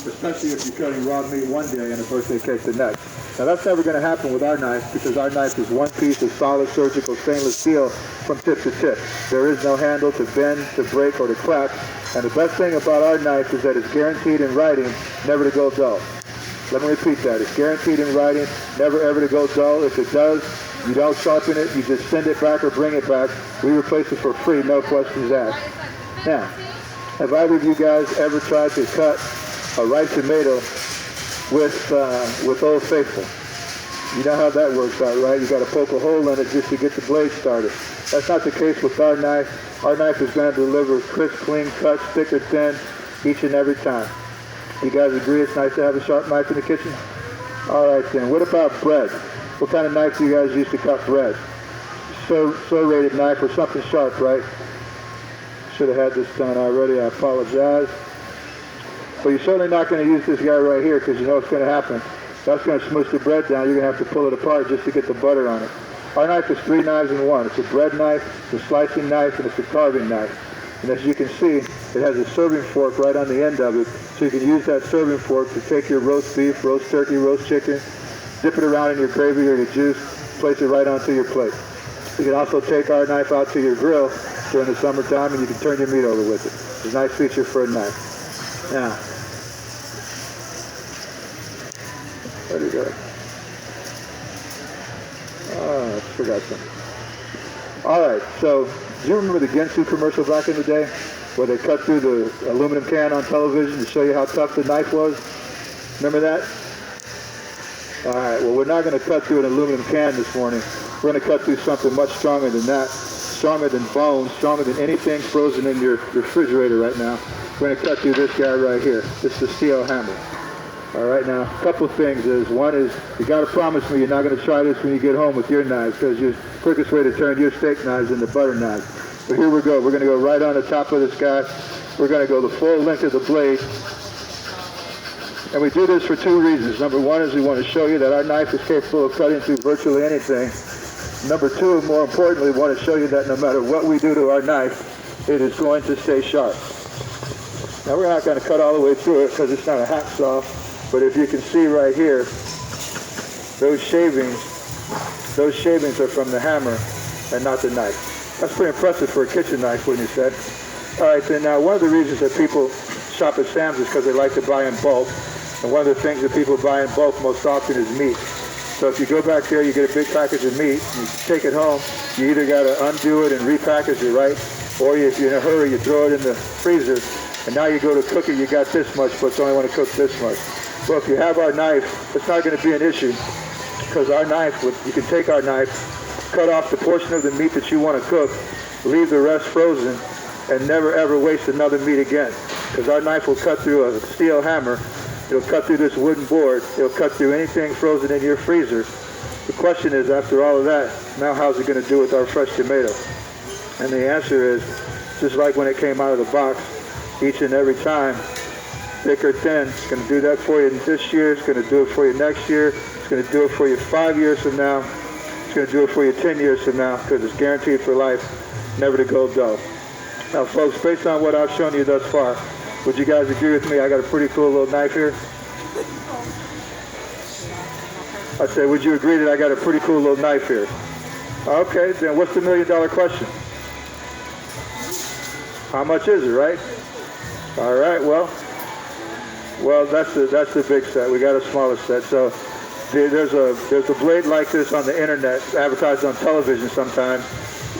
especially if you're cutting raw meat one day and a birthday cake the next. Now that's never going to happen with our knife because our knife is one piece of solid surgical stainless steel from tip to tip. There is no handle to bend, to break, or to crack. And the best thing about our knife is that it's guaranteed in writing never to go dull. Let me repeat that. It's guaranteed in writing never ever to go dull. If it does, you don't sharpen it, you just send it back or bring it back. We replace it for free, no questions asked. Now, have either of you guys ever tried to cut a ripe tomato with Old Faithful? You know how that works out, right? You got to poke a hole in it just to get the blade started. That's not the case with our knife. Our knife is going to deliver crisp, clean cuts, thick or thin, each and every time. You guys agree it's nice to have a sharp knife in the kitchen? All right then. What about bread? What kind of knife do you guys use to cut bread? Serrated knife or something sharp, right? Should have had this done already. I apologize. But you're certainly not going to use this guy right here because you know what's going to happen. That's going to smush the bread down. You're going to have to pull it apart just to get the butter on it. Our knife is 3 knives in one. It's a bread knife, it's a slicing knife, and it's a carving knife. And as you can see, it has a serving fork right on the end of it. So you can use that serving fork to take your roast beef, roast turkey, roast chicken, dip it around in your gravy or your juice, place it right onto your plate. You can also take our knife out to your grill during the summertime and you can turn your meat over with it. It's a nice feature for a knife. Now, where did it go? Oh, I forgot something. All right, so do you remember the Ginsu commercial back in the day where they cut through the aluminum can on television to show you how tough the knife was? Remember that? All right, well, we're not going to cut through an aluminum can this morning. We're going to cut through something much stronger than that, stronger than bone, stronger than anything frozen in your refrigerator right now. We're going to cut through this guy right here. This is the steel hammer. All right, now, a couple of things is, one is, you got to promise me you're not going to try this when you get home with your knives, because the quickest way to turn your steak knives into butter knives. But here we go. We're going to go right on the top of this guy. We're going to go the full length of the blade. And we do this for 2 reasons. Number 1 is we want to show you that our knife is capable of cutting through virtually anything. Number 2, more importantly, we want to show you that no matter what we do to our knife, it is going to stay sharp. Now, we're not going to cut all the way through it because it's not a hacksaw. But if you can see right here, those shavings are from the hammer and not the knife. That's pretty impressive for a kitchen knife, wouldn't you say? All right, then now one of the reasons that people shop at Sam's is because they like to buy in bulk. And one of the things that people buy in bulk most often is meat. So if you go back there, you get a big package of meat, you take it home, you either got to undo it and repackage it, right? Or if you're in a hurry, you throw it in the freezer, and now you go to cook it, you got this much, but you only want to cook this much. Well, if you have our knife, it's not going to be an issue, because our knife, you can take our knife, cut off the portion of the meat that you want to cook, leave the rest frozen, and never ever waste another meat again. Because our knife will cut through a steel hammer, it'll cut through this wooden board, it'll cut through anything frozen in your freezer. The question is, after all of that, now how's it going to do with our fresh tomato? And the answer is, just like when it came out of the box, each and every time, thick or thin, it's going to do that for you this year, it's going to do it for you next year, it's going to do it for you 5 years from now, it's going to do it for you 10 years from now, because it's guaranteed for life, never to go dull. Now folks, based on what I've shown you thus far, would you guys agree with me? I got a pretty cool little knife here. I said, would you agree that I got a pretty cool little knife here? Okay, then what's the $1 million question? How much is it, right? All right, well, that's the big set. We got a smaller set. So there's a blade like this on the internet, advertised on television sometimes.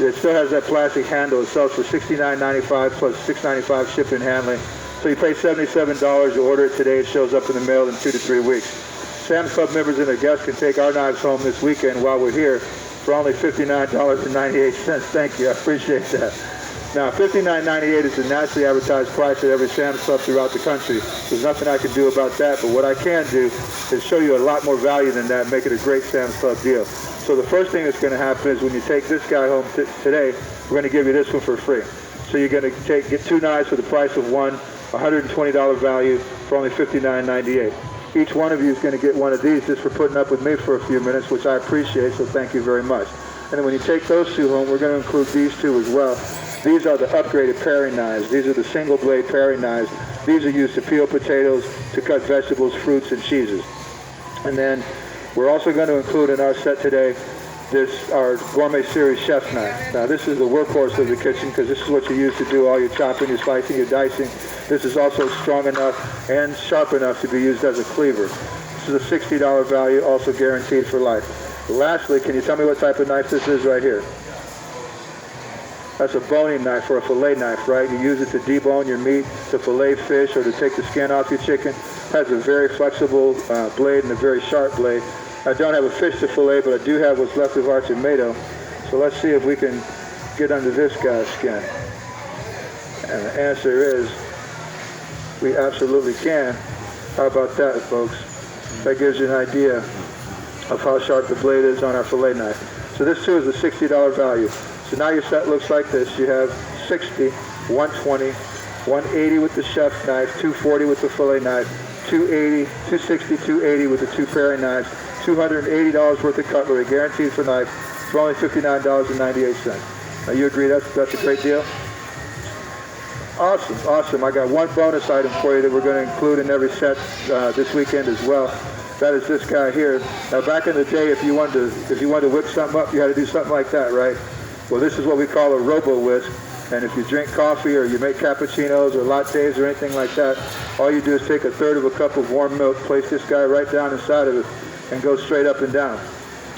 It still has that plastic handle. It sells for $69.95 plus $6.95 shipping and handling. So you pay $77. You order it today. It shows up in the mail in 2 to 3 weeks. Sam's Club members and their guests can take our knives home this weekend while we're here for only $59.98. Thank you. I appreciate that. Now, $59.98 is the nationally advertised price at every Sam's Club throughout the country. There's nothing I can do about that, but what I can do is show you a lot more value than that and make it a great Sam's Club deal. So the first thing that's going to happen is when you take this guy home today, we're going to give you this one for free. So you're going to get 2 knives for the price of one, $120 value for only $59.98. Each one of you is going to get one of these just for putting up with me for a few minutes, which I appreciate, so thank you very much. And then when you take those 2 home, we're going to include these 2 as well. These are the upgraded paring knives. These are the single blade paring knives. These are used to peel potatoes, to cut vegetables, fruits, and cheeses. And then we're also going to include in our set today our Gourmet Series chef's knife. Now this is the workhorse of the kitchen because this is what you use to do all your chopping, your slicing, your dicing. This is also strong enough and sharp enough to be used as a cleaver. This is a $60 value, also guaranteed for life. Lastly, can you tell me what type of knife this is right here? That's a boning knife or a fillet knife, right? You use it to debone your meat, to fillet fish, or to take the skin off your chicken. It has a very flexible blade and a very sharp blade. I don't have a fish to fillet, but I do have what's left of our tomato. So let's see if we can get under this guy's skin. And the answer is, we absolutely can. How about that, folks? That gives you an idea of how sharp the blade is on our fillet knife. So this too is a $60 value. So now your set looks like this. You have 60, 120, 180 with the chef's knife, 240 with the fillet knife, 280, 260, 280 with the two paring knives, $280 worth of cutlery, guaranteed for knife, for only $59.98. Now you agree that's a great deal? Awesome, awesome. I got one bonus item for you that we're going to include in every set this weekend as well. That is this guy here. Now back in the day, if you wanted to whip something up, you had to do something like that, right? Well, this is what we call a robo-whisk. And if you drink coffee or you make cappuccinos or lattes or anything like that, all you do is take a third of a cup of warm milk, place this guy right down inside of it, and go straight up and down.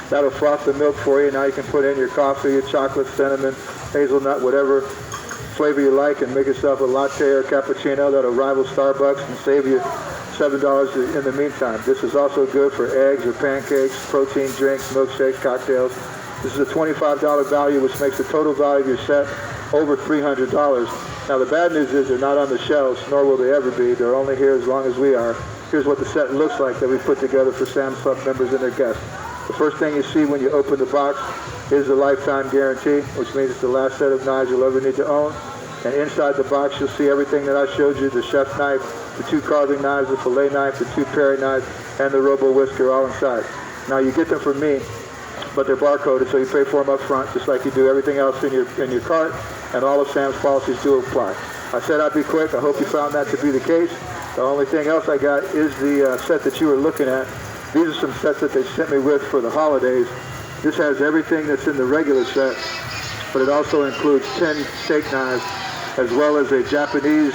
That'll froth the milk for you. Now you can put in your coffee, your chocolate, cinnamon, hazelnut, whatever flavor you like, and make yourself a latte or cappuccino that'll rival Starbucks and save you $7 in the meantime. This is also good for eggs or pancakes, protein drinks, milkshakes, cocktails. This is a $25 value, which makes the total value of your set over $300. Now the bad news is they're not on the shelves, nor will they ever be. They're only here as long as we are. Here's what the set looks like that we put together for Sam's Club members and their guests. The first thing you see when you open the box is the lifetime guarantee, which means it's the last set of knives you'll ever need to own. And inside the box you'll see everything that I showed you, the chef's knife, the two carving knives, the fillet knife, the two paring knives, and the robo-whisker all inside. Now you get them from me, but they're barcoded, so you pay for them up front, just like you do everything else in your cart, and all of Sam's policies do apply. I said I'd be quick. I hope you found that to be the case. The only thing else I got is the set that you were looking at. These are some sets that they sent me with for the holidays. This has everything that's in the regular set, but it also includes 10 steak knives, as well as a Japanese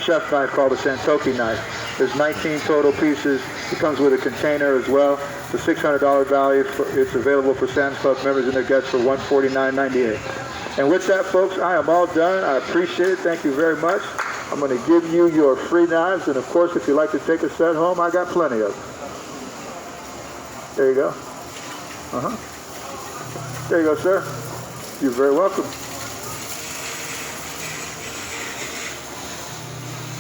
chef knife called a Santoki knife. There's 19 total pieces. It comes with a container as well. It's a $600 value. It's available for Sam's Club members and their guests for $149.98. And with that, folks, I am all done. I appreciate it. Thank you very much. I'm going to give you your free knives, and of course, if you'd like to take a set home, I got plenty of them. There you go. There you go, sir. You're very welcome.